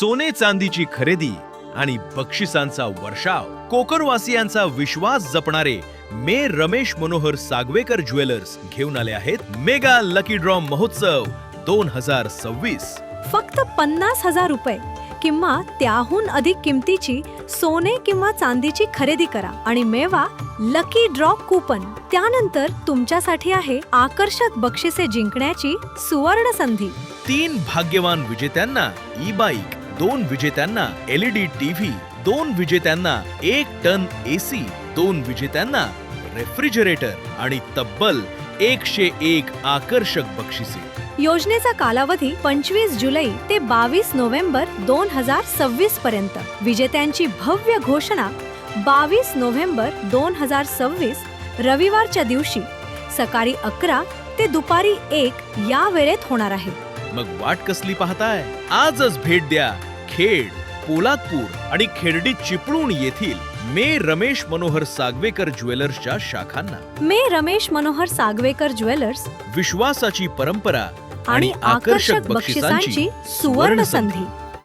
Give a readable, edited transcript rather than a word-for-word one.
सोने चांदीची खरेदी आणि बक्षिसांचा वर्षाव, कोकणवासियांचा विश्वास जपणारे मे रमेश मनोहर सागवेकर ज्वेलर्स घेऊन आले आहेत मेगा लकी ड्रॉ महोत्सव 2026. फक्त 50,000 रुपये किंवा त्याहून अधिक किमतीची सोने किंवा चांदीची खरेदी करा आणि मिळवा लकी ड्रॉ कूपन. त्यानंतर तुमच्यासाठी आहे आकर्षक बक्षिसे जिंकण्याची सुवर्ण संधी. 3 भाग्यवान विजेत्यांना ई बाईक, 2 विजेत्यांना LED टीव्ही, 2 विजेत्यांना 1 टन AC, 2 विजेत्यांना रेफ्रिजरेटर आणि तब्बल 101 आकर्षक बक्षिसे. योजनेचा कालावधी 25 जुलै ते 22 नोव्हेंबर 2026 पर्यंत. विजेत्यांची भव्य घोषणा 22 नोव्हेंबर 2026 रविवारच्या दिवशी सकाळी 11 ते दुपारी 1 या वेळेत होणार आहे. मग वाट कसली पाहताय? आजच भेट द्या खेड, पोलादपूर आणि खेर्डी चिपळूण येथील मे रमेश मनोहर सागवेकर ज्वेलर्सच्या शाखांना. मे रमेश मनोहर सागवेकर ज्वेलर्स, विश्वासाची परंपरा आणि आकर्षक बक्षिसांची सुवर्ण संधी.